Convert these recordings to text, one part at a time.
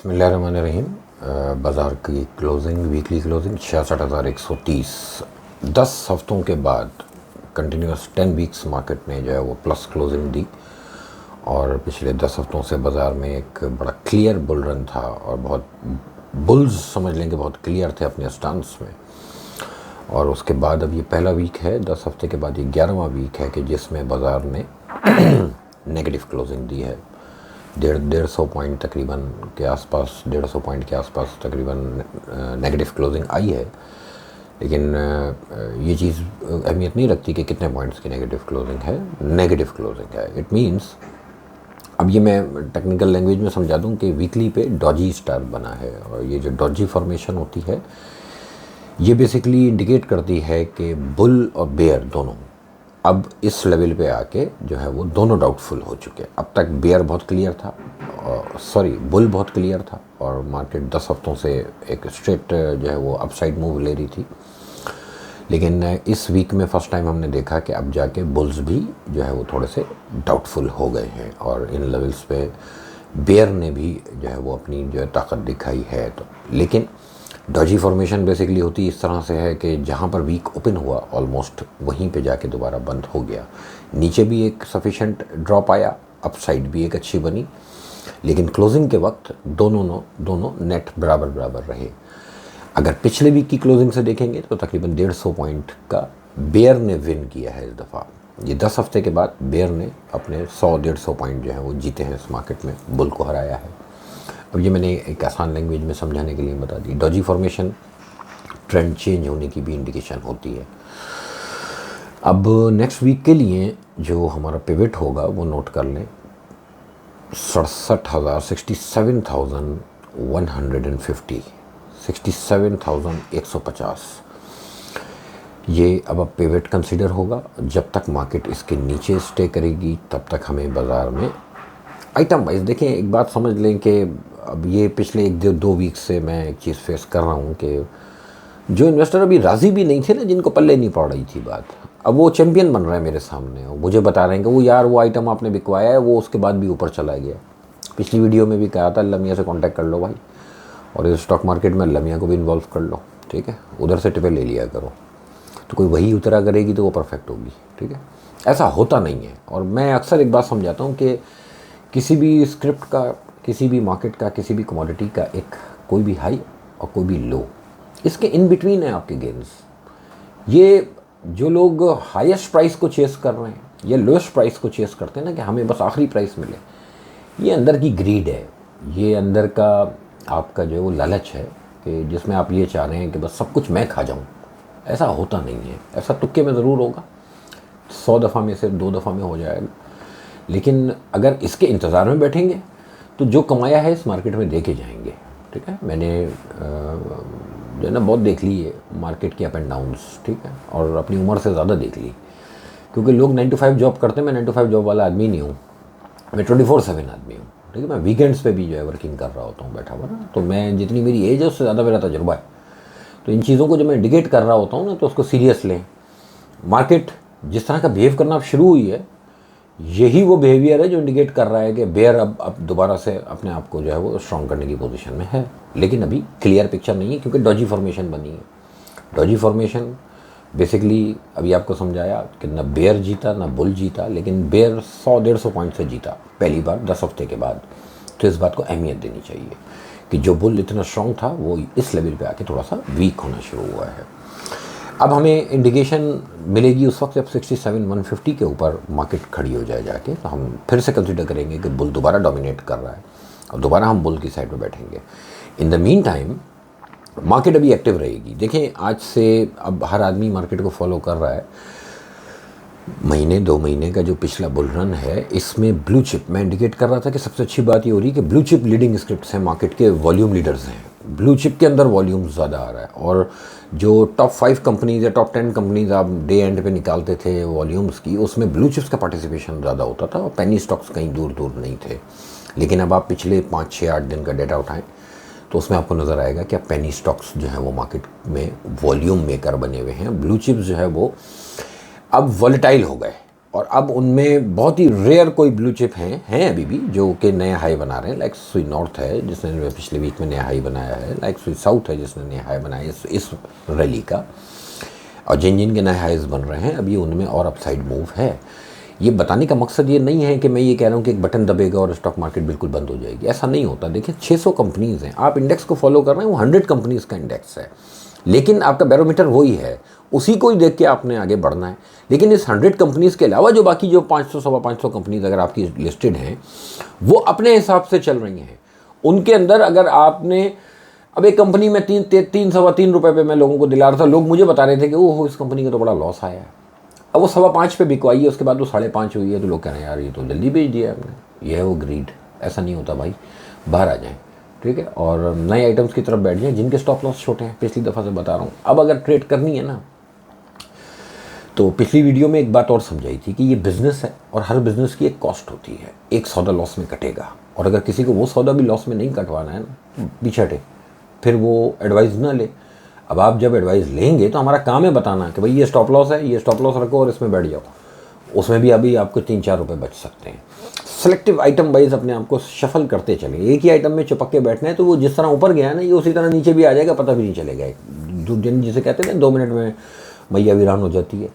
बिस्मिल्लाहिर्रहमानिर्रहीम। बाज़ार की क्लोजिंग, वीकली क्लोजिंग 66,130। 10 हफ्तों के बाद कंटिन्यूस 10 वीक्स मार्केट ने जो है वो प्लस क्लोजिंग दी और पिछले 10 हफ्तों से बाज़ार में एक बड़ा क्लियर बुल रन था और बहुत बुल्स समझ लेंगे बहुत क्लियर थे अपने स्टांस में। और उसके बाद अब ये पहला वीक है, 10 हफ्ते के बाद ये 11वां वीक है कि जिसमें बाज़ार ने नेगेटिव क्लोजिंग दी है। 150 पॉइंट तकरीबन के आसपास, 150 पॉइंट के आसपास तकरीबन नेगेटिव क्लोजिंग आई है। लेकिन ये चीज़ अहमियत नहीं रखती कि कितने पॉइंट्स की नेगेटिव क्लोजिंग है, नेगेटिव क्लोजिंग है। इट मींस, अब ये मैं टेक्निकल लैंग्वेज में समझा दूं कि वीकली पे डॉजी स्टार बना है और ये जो डॉजी फॉर्मेशन होती है ये बेसिकली इंडिकेट करती है कि बुल और बेयर दोनों अब इस लेवल पे आके जो है वो दोनों डाउटफुल हो चुके हैं। अब तक बेयर बहुत क्लियर था, बुल बहुत क्लियर था और मार्केट 10 हफ्तों से एक स्ट्रेट जो है वो अपसाइड मूव ले रही थी। लेकिन इस वीक में फर्स्ट टाइम हमने देखा कि अब जाके बुल्स भी जो है वो थोड़े से डाउटफुल हो गए हैं और इन लेवल्स पे बेयर ने भी जो है वो अपनी जो है ताकत दिखाई है। तो लेकिन डॉजी फॉर्मेशन बेसिकली होती इस तरह से है कि जहाँ पर वीक ओपन हुआ ऑलमोस्ट वहीं पे जाके दोबारा बंद हो गया। नीचे भी एक सफिशेंट ड्रॉप आया, अपसाइड भी एक अच्छी बनी, लेकिन क्लोजिंग के वक्त दोनों नेट बराबर बराबर रहे। अगर पिछले वीक की क्लोजिंग से देखेंगे तो तकरीबन 150 पॉइंट का बेयर ने विन किया है इस दफ़ा। ये 10 हफ्ते के बाद बेयर ने अपने 100-150 पॉइंट जो है वो जीते हैं इस मार्केट में, बुल को हराया है। अब ये मैंने एक आसान लैंग्वेज में समझाने के लिए बता दी। डॉजी फॉर्मेशन ट्रेंड चेंज होने की भी इंडिकेशन होती है। अब नेक्स्ट वीक के लिए जो हमारा पिवट होगा वो नोट कर लें, 67,150, 67,150 ये अब पिवट कंसिडर होगा। जब तक मार्केट इसके नीचे स्टे करेगी तब तक हमें बाज़ार में आइटम वाइज देखें। एक बात समझ लें कि अब ये पिछले 1-2 वीक से मैं एक चीज़ फेस कर रहा हूँ कि जो इन्वेस्टर अभी राज़ी भी नहीं थे ना, जिनको पल्ले नहीं पड़ रही थी बात, अब वो चैंपियन बन रहा है मेरे सामने। मुझे बता रहे हैं कि वो यार वो आइटम आपने बिकवाया है, वो उसके बाद भी ऊपर चला गया। पिछली वीडियो में भी कहा था लमिया से कॉन्टैक्ट कर लो भाई, और इस स्टॉक मार्केट में लमिया को भी इन्वॉल्व कर लो, ठीक है, उधर से टिपे ले लिया करो। तो कोई वही उतरा करेगी तो वो परफेक्ट होगी, ठीक है। ऐसा होता नहीं है। और मैं अक्सर एक बात समझाता हूँ कि किसी भी स्क्रिप्ट का, किसी भी मार्केट का, किसी भी कमोडिटी का एक कोई भी हाई और कोई भी लो, इसके इन बिटवीन है आपके गेन्स। ये जो लोग हाईएस्ट प्राइस को चेस कर रहे हैं या लोएस्ट प्राइस को चेस करते हैं ना कि हमें बस आखिरी प्राइस मिले, ये अंदर की ग्रीड है, ये अंदर का आपका जो है वो लालच है कि जिसमें आप ये चाह रहे हैं कि बस सब कुछ मैं खा जाऊँ। ऐसा होता नहीं है। ऐसा तुक्के में ज़रूर होगा, 100 दफ़ा में से 2 दफ़ा में हो जाएगा। लेकिन अगर इसके इंतज़ार में बैठेंगे तो जो कमाया है इस मार्केट में दे के जाएंगे, ठीक है। मैंने जो है ना बहुत देख ली है मार्केट की अप एंड डाउन्स, ठीक है, और अपनी उम्र से ज़्यादा देख ली, क्योंकि लोग 9 to 5 जॉब करते हैं। मैं 9 to 5 जॉब वाला आदमी नहीं हूँ, मैं 24/7 आदमी हूँ, ठीक है। मैं वीकेंड्स पे भी जो है वर्किंग कर रहा होता हूँ बैठा हुआ ना, तो मैं जितनी मेरी एज है उससे ज़्यादा मेरा तजुर्बा है। तो इन चीज़ों को जब मैं इंडिकेट कर रहा होता हूँ ना तो उसको सीरियस लें। मार्केट जिस तरह का बिहेव करना शुरू हुई है, यही वो बिहेवियर है जो इंडिकेट कर रहा है कि बेयर अब दोबारा से अपने आप को जो है वो स्ट्रॉन्ग करने की पोजीशन में है। लेकिन अभी क्लियर पिक्चर नहीं है क्योंकि डॉजी फॉर्मेशन बनी है। डॉजी फॉर्मेशन बेसिकली अभी आपको समझाया कि ना बेयर जीता ना बुल जीता, लेकिन बेयर 100-150 पॉइंट से जीता पहली बार 10 हफ्ते के बाद। तो इस बात को अहमियत देनी चाहिए कि जो बुल इतना स्ट्रॉन्ग था वो इस लेवल पे आके थोड़ा सा वीक होना शुरू हुआ है। अब हमें इंडिकेशन मिलेगी उस वक्त जब 67,150 के ऊपर मार्केट खड़ी हो जाए जाके, तो हम फिर से कंसिडर करेंगे कि बुल दोबारा डोमिनेट कर रहा है और दोबारा हम बुल की साइड में बैठेंगे। In the mean time market अभी एक्टिव रहेगी। देखें, आज से अब हर आदमी मार्केट को फॉलो कर रहा है। महीने 2 महीने का जो पिछला बुल रन है, इसमें ब्लू चिप, मैं इंडिकेट कर रहा था कि सबसे अच्छी बात ये हो रही है कि ब्लू चिप लीडिंग स्क्रिप्ट्स हैं, मार्केट के वॉल्यूम लीडर्स हैं। ब्लू चिप के अंदर वॉल्यूम ज़्यादा आ रहा है और जो टॉप 5 कंपनीज़ या टॉप 10 कंपनीज़ आप डे एंड पे निकालते थे वॉल्यूम्स की, उसमें ब्लू चिप्स का पार्टिसिपेशन ज़्यादा होता था और पेनी स्टॉक्स कहीं दूर दूर नहीं थे। लेकिन अब आप पिछले 5, 6, 8 दिन का डेटा उठाएं तो उसमें आपको नज़र आएगा कि अब पेनी स्टॉक्स जो है वो मार्केट में वॉल्यूम मेकर बने हुए हैं। ब्लू चिप्स जो है वो अब वॉलेटाइल हो गए, और अब उनमें बहुत ही रेयर कोई ब्लू चिप हैं अभी भी जो कि नया हाई बना रहे हैं। लाइक सुई नॉर्थ है जिसने पिछले वीक में नया हाई बनाया है, लाइक सुई साउथ है जिसने नया हाई बनाया है इस रैली का, और जिन जिन के नए हाइज बन रहे हैं अभी उनमें और अपसाइड मूव है। ये बताने का मकसद ये नहीं है कि मैं ये कह रहा हूँ कि एक बटन दबेगा और स्टॉक मार्केट बिल्कुल बंद हो जाएगी, ऐसा नहीं होता। देखिए 600 कंपनीज़ हैं, आप इंडेक्स को फॉलो कर रहे हैं, वो 100 कंपनीज़ का इंडेक्स है, लेकिन आपका बैरोमीटर वही है, उसी को ही देख के आपने आगे बढ़ना है। लेकिन इस 100 कंपनीज़ के अलावा जो बाकी जो 500 सवा 500 कंपनीज़ अगर आपकी लिस्टेड हैं वो अपने हिसाब से चल रही हैं। उनके अंदर अगर आपने अब एक कंपनी में तीन सवा तीन रुपये पे मैं लोगों को दिला रहा था, लोग मुझे बता रहे थे कि ओह इस कंपनी का तो बड़ा लॉस आया है। अब वो 5.25 पे बिकवाई है, उसके बाद वो 5.5 हुई है, तो लोग कह रहे हैं यार ये तो जल्दी बेच दिया आपने। ये है वो ग्रीड। ऐसा नहीं होता भाई, बाहर आ जाएं, ठीक है, और नए आइटम्स की तरफ बैठ जाएं जिनके स्टॉप लॉस छोटे हैं। पिछली दफ़ा से बता रहा हूँ, अब अगर ट्रेड करनी है ना तो पिछली वीडियो में एक बात और समझाई थी कि ये बिज़नेस है और हर बिज़नेस की एक कॉस्ट होती है। एक सौदा लॉस में कटेगा, और अगर किसी को वो सौदा भी लॉस में नहीं कटवाना है ना, पीछे हटे, फिर वो एडवाइस ना ले। अब आप जब एडवाइस लेंगे तो हमारा काम है बताना कि भाई ये स्टॉप लॉस है, ये स्टॉप लॉस रखो और इसमें बैठ जाओ। उसमें भी अभी आपको 3-4 रुपये बच सकते हैं। सेलेक्टिव आइटम वाइज अपने आप को शफल करते चलें। एक ही आइटम में चिपक के बैठना है तो वो जिस तरह ऊपर गया ना, ये उसी तरह नीचे भी आ जाएगा, पता भी नहीं चलेगा। जिसे कहते हैं 2 मिनट में मैया वीरान हो जाती है।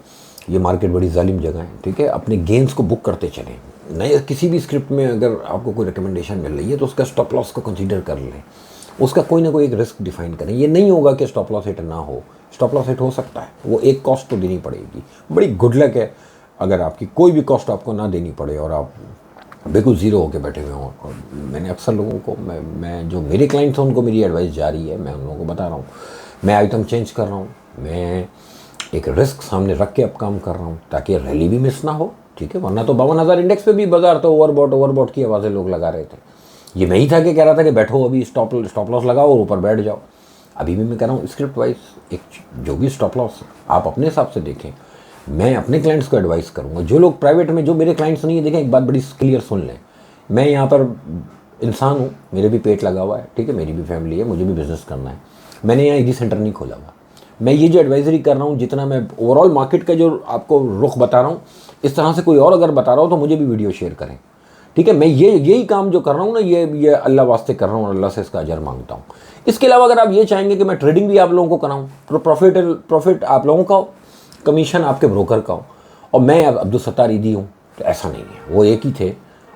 ये मार्केट बड़ी जालिम जगह है, ठीक है। अपने गेंस को बुक करते चलें। नए किसी भी स्क्रिप्ट में अगर आपको कोई रिकमेंडेशन मिल रही है तो उसका स्टॉप लॉस को कंसीडर कर लें, उसका कोई ना कोई एक रिस्क डिफाइन करें। ये नहीं होगा कि स्टॉप लॉस हिट ना हो, स्टॉप लॉस हिट हो सकता है, वो एक कॉस्ट तो देनी पड़ेगी। बड़ी गुड लक है अगर आपकी कोई भी कॉस्ट आपको ना देनी पड़े और आप बिल्कुल ज़ीरो होकर बैठे हुए हों। और मैंने अक्सर लोगों को, मैं जो मेरे क्लाइंट्स हैं उनको मेरी एडवाइस जा रही है, मैं उन लोगों को बता रहा हूँ मैं आइटम चेंज कर रहा हूँ, मैं एक रिस्क सामने रख के अब काम कर रहा हूँ ताकि रैली भी मिस ना हो, ठीक है। वरना तो 52,000 इंडेक्स पे भी बाजार तो ओवरबॉट की आवाज़ें लोग लगा रहे थे। ये मैं ही था कि कह रहा था कि बैठो अभी स्टॉप लॉस लगाओ और ऊपर बैठ जाओ। अभी भी मैं कह रहा हूँ स्क्रिप्ट वाइज एक जो भी स्टॉप लॉस आप अपने हिसाब से देखें। मैं अपने क्लाइंट्स को एडवाइस करूँगा, जो लोग प्राइवेट में, जो मेरे क्लाइंट्स नहीं है, देखें एक बात बड़ी क्लियर सुन लें, मैं यहाँ पर इंसान हूँ, मेरे भी पेट लगा हुआ है, ठीक है, मेरी भी फैमिली है, मुझे भी बिज़नेस करना है। मैंने यहाँ ईडी सेंटर नहीं खोला हुआ। मैं ये जो एडवाइजरी कर रहा हूँ, जितना मैं ओवरऑल मार्केट का जो आपको रुख बता रहा हूँ, इस तरह से कोई और अगर बता रहा हो तो मुझे भी वीडियो शेयर करें, ठीक है। मैं यही काम जो कर रहा हूँ ना, ये अल्लाह वास्ते कर रहा हूँ और अल्लाह से इसका अजर मांगता हूँ। इसके अलावा अगर आप ये चाहेंगे कि मैं ट्रेडिंग भी आप लोगों को कराऊँ, तो प्रॉफिट आप लोगों का हो, कमीशन आपके ब्रोकर का हो, और मैं अब अब्दुल सत्तार ईदी हूँ, तो ऐसा नहीं है। वो एक ही थे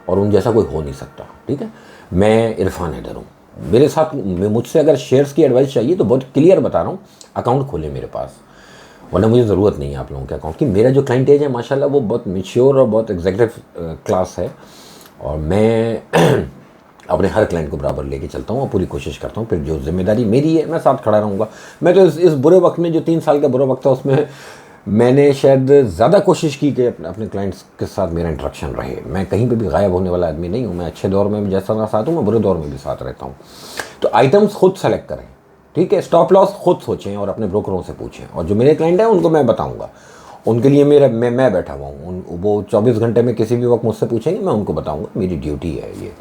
और उन जैसा कोई हो नहीं सकता, ठीक है। मैं इरफान हैदर हूँ। मेरे साथ मुझसे अगर शेयर्स की एडवाइस चाहिए तो बहुत क्लियर बता रहा हूँ, अकाउंट खोलें मेरे पास, वरना मुझे ज़रूरत नहीं है आप लोगों के अकाउंट की। मेरा जो क्लाइंट एज है माशाल्लाह वो बहुत मैच्योर और बहुत एग्जीक्यूटिव क्लास है, और मैं अपने हर क्लाइंट को बराबर लेके चलता हूँ और पूरी कोशिश करता हूँ। फिर जो जिम्मेदारी मेरी है मैं साथ खड़ा रहूँगा। मैं तो इस बुरे वक्त में, जो 3 साल का बुरा वक्त था, उसमें मैंने शायद ज़्यादा कोशिश की कि अपने क्लाइंट्स के साथ मेरा इंटरेक्शन रहे। मैं कहीं पे भी गायब होने वाला आदमी नहीं हूँ। मैं अच्छे दौर में भी जैसा साथ हूँ, मैं बुरे दौर में भी साथ रहता हूँ। तो आइटम्स खुद सेलेक्ट करें, ठीक है। स्टॉप लॉस खुद सोचें और अपने ब्रोकरों से पूछें, और जो मेरे क्लाइंट हैं उनको मैं बताऊँगा। उनके लिए मैं बैठा हुआ हूँ, वो 24 घंटे में किसी भी वक्त मुझसे पूछेंगे, मैं उनको बताऊँगा, मेरी ड्यूटी है ये।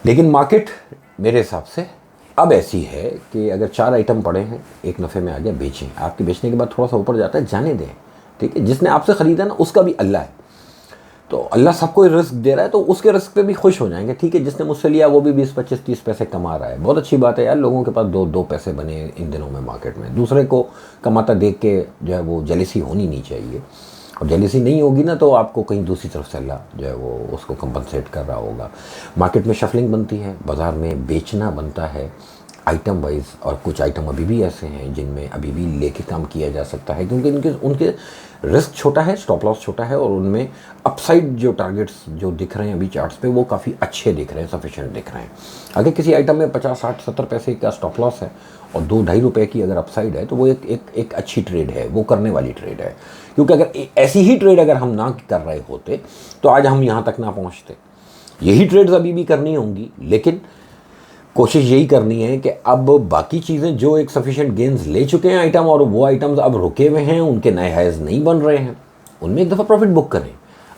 लेकिन मार्केट मेरे हिसाब से अब ऐसी है कि अगर 4 आइटम पड़े हैं, एक नफ़े में आ गया, बेचें। आपके बेचने के बाद थोड़ा सा ऊपर जाता है, जाने दें, ठीक है। जिसने आपसे ख़रीदा ना, उसका भी अल्लाह है, तो अल्लाह सबको रिस्क दे रहा है, तो उसके रिस्क पे भी खुश हो जाएंगे, ठीक है। जिसने मुझसे लिया वो भी 20, 25, 30 पैसे कमा रहा है, बहुत अच्छी बात है यार। लोगों के पास दो पैसे बने इन दिनों में मार्केट में। दूसरे को कमाता देख के जो है वो जेलिसी होनी नहीं चाहिए, और जेलिसी नहीं होगी ना तो आपको कहीं दूसरी तरफ से अल्लाह जो है वो उसको कंपनसेट कर रहा होगा। मार्केट में शफलिंग बनती है, बाज़ार में बेचना बनता है आइटम वाइज, और कुछ आइटम अभी भी ऐसे हैं जिनमें अभी भी लेके काम किया जा सकता है, क्योंकि उनके रिस्क छोटा है, स्टॉप लॉस छोटा है, और उनमें अपसाइड जो टारगेट्स जो दिख रहे हैं अभी चार्ट्स पे, वो काफ़ी अच्छे दिख रहे हैं, सफिशिएंट दिख रहे हैं। अगर किसी आइटम में 50, 60, 70 पैसे का स्टॉप लॉस है और 2-2.5 रुपये की अगर अपसाइड है, तो वो एक अच्छी ट्रेड है, वो करने वाली ट्रेड है। क्योंकि अगर ऐसी ही ट्रेड अगर हम ना कर रहे होते तो आज हम यहाँ तक ना पहुँचते। यही ट्रेड्स अभी भी करनी होंगी, लेकिन कोशिश यही करनी है कि अब बाकी चीज़ें जो एक सफिशिएंट गेंस ले चुके हैं आइटम, और वो आइटम्स अब रुके हुए हैं, उनके नए हाइज नहीं बन रहे हैं, उनमें एक दफ़ा प्रॉफिट बुक करें।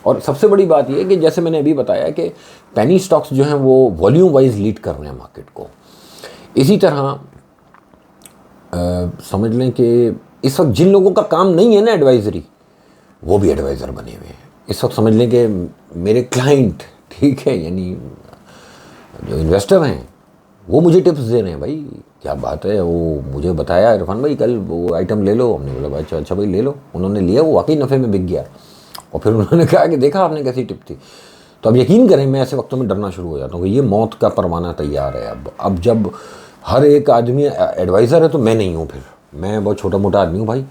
और सबसे बड़ी बात यह है कि जैसे मैंने अभी बताया कि पेनी स्टॉक्स जो हैं वो वॉल्यूम वाइज लीड कर रहे हैं मार्केट को। इसी तरह समझ लें कि इस वक्त जिन लोगों का काम नहीं है ना एडवाइजरी, वो भी एडवाइज़र बने हुए हैं। इस वक्त समझ लें कि मेरे क्लाइंट, ठीक है, यानी जो इन्वेस्टर हैं वो मुझे टिप्स दे रहे हैं, भाई क्या बात है, वो मुझे बताया इरफान भाई कल वो आइटम ले लो। हमने बोला भाई अच्छा भाई ले लो। उन्होंने लिया, वो वाकई नफ़े में बिक गया। और फिर उन्होंने कहा कि देखा आपने कैसी टिप थी। तो अब यकीन करें, मैं ऐसे वक्तों में डरना शुरू हो जाता हूँ कि ये मौत का परवाना तैयार है। अब जब हर एक आदमी एडवाइज़र है तो मैं नहीं हूँ, फिर मैं बहुत छोटा मोटा आदमी हूँ भाई।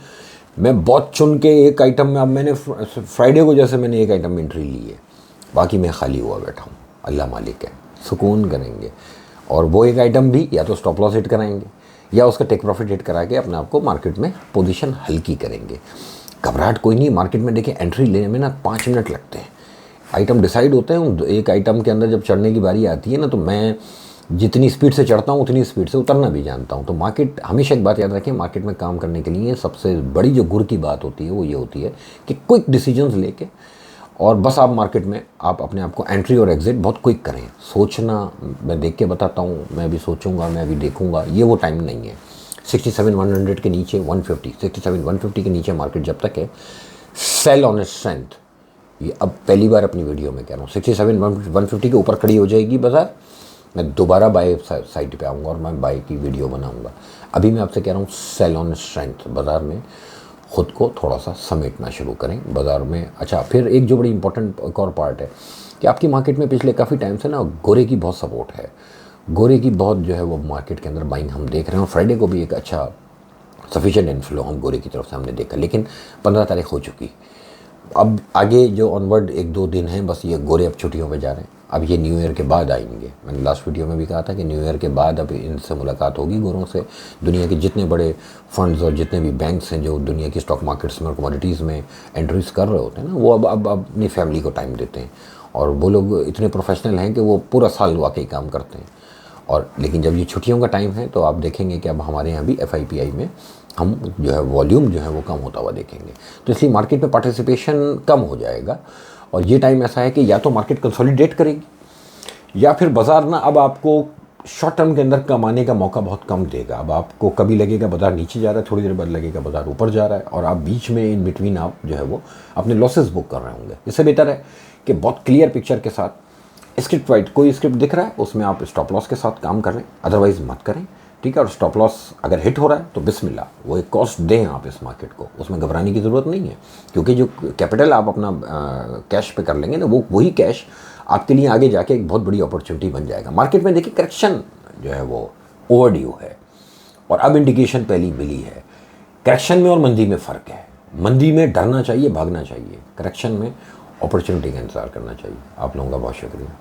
मैं बहुत चुन के एक आइटम में, अब मैंने फ्राइडे को जैसे मैंने एक आइटम में एंट्री ली है, बाकी मैं खाली हुआ बैठा हूँ। अल्लाह मालिक है, सुकून करेंगे। और वो एक आइटम भी या तो स्टॉप लॉस हिट कराएंगे या उसका टेक प्रॉफिट हिट करा के अपने आप को मार्केट में पोजीशन हल्की करेंगे। घबराहट कोई नहीं, मार्केट में देखिए एंट्री लेने में ना 5 मिनट लगते हैं। आइटम डिसाइड होते हैं, एक आइटम के अंदर जब चढ़ने की बारी आती है ना, तो मैं जितनी स्पीड से चढ़ता हूँ उतनी स्पीड से उतरना भी जानता हूँ। तो मार्केट, हमेशा एक बात याद रखें, मार्केट में काम करने के लिए सबसे बड़ी जो गुर की बात होती है वो ये होती है कि क्विक डिसीजंस लेके, और बस आप मार्केट में आप अपने आप को एंट्री और एग्जिट बहुत क्विक करें। सोचना, मैं देख के बताता हूँ, मैं अभी सोचूंगा, मैं अभी देखूंगा, ये वो टाइम नहीं है। 67,100 के नीचे 150, 67,150 के नीचे मार्केट जब तक है, सेल ऑन स्ट्रेंथ। ये अब पहली बार अपनी वीडियो में कह रहा हूँ, 67,150 के ऊपर खड़ी हो जाएगी बाजार, मैं दोबारा बाय साइड पे आऊँगा और मैं बाय की वीडियो बनाऊँगा। अभी मैं आपसे कह रहा हूँ सेल ऑन स्ट्रेंथ। बाज़ार में ख़ुद को थोड़ा सा समेटना शुरू करें बाज़ार में। अच्छा, फिर एक जो बड़ी इंपॉर्टेंट एक और पार्ट है कि आपकी मार्केट में पिछले काफ़ी टाइम से ना गोरे की बहुत सपोर्ट है। गोरे की बहुत जो है वो मार्केट के अंदर बाइंग हम देख रहे हैं। और फ्राइडे को भी एक अच्छा सफिशिएंट इन्फ्लो हम गोरे की तरफ से हमने देखा, लेकिन 15 तारीख हो चुकी। अब आगे जो ऑनवर्ड 1-2 दिन हैं, बस ये गोरे अब छुट्टियों पे जा रहे हैं। अब ये न्यू ईयर के बाद आएंगे। मैंने लास्ट वीडियो में भी कहा था कि न्यू ईयर के बाद अब इनसे मुलाकात होगी, गोरों से। दुनिया के जितने बड़े फंड्स और जितने भी बैंक्स हैं जो दुनिया की स्टॉक मार्केट्स में और कमोडिटीज़ में एंट्रीज कर रहे होते हैं ना, वो अब अपनी फैमिली को टाइम देते हैं। और वो लोग इतने प्रोफेशनल हैं कि वो पूरा साल वाकई काम करते हैं। और लेकिन जब ये छुट्टियों का टाइम है तो आप देखेंगे कि अब हमारे यहाँ भी FIPI में हम जो है वॉल्यूम जो है वो कम होता हुआ देखेंगे। तो इसलिए मार्केट में पार्टिसिपेशन कम हो जाएगा। और ये टाइम ऐसा है कि या तो मार्केट कंसोलिडेट करेगी या फिर बाज़ार ना अब आपको शॉर्ट टर्म के अंदर कमाने का मौका बहुत कम देगा। अब आपको कभी लगेगा बाज़ार नीचे जा रहा है, थोड़ी देर बाद लगेगा बाज़ार ऊपर जा रहा है, और आप बीच में इन बिटवीन आप जो है वो अपने लॉसेस बुक कर रहे होंगे। इससे बेहतर है कि बहुत क्लियर पिक्चर के साथ स्क्रिप्ट वाइज कोई स्क्रिप्ट दिख रहा है उसमें आप स्टॉप लॉस के साथ काम कर रहे हैं, अदरवाइज़ मत करें, ठीक है। और स्टॉप लॉस अगर हिट हो रहा है तो बिस्मिल्लाह, वो एक कॉस्ट दें आप इस मार्केट को, उसमें घबराने की ज़रूरत नहीं है। क्योंकि जो कैपिटल आप अपना कैश पे कर लेंगे ना, वो वही कैश आपके लिए आगे जाके एक बहुत बड़ी अपॉर्चुनिटी बन जाएगा। मार्केट में देखिए करेक्शन जो है वो ओवरड्यू है, और अब इंडिकेशन पहली मिली है। करेक्शन में और मंदी में फ़र्क है। मंदी में डरना चाहिए, भागना चाहिए, करेक्शन में अपॉर्चुनिटी का इंतज़ार करना चाहिए। आप लोगों का बहुत शुक्रिया।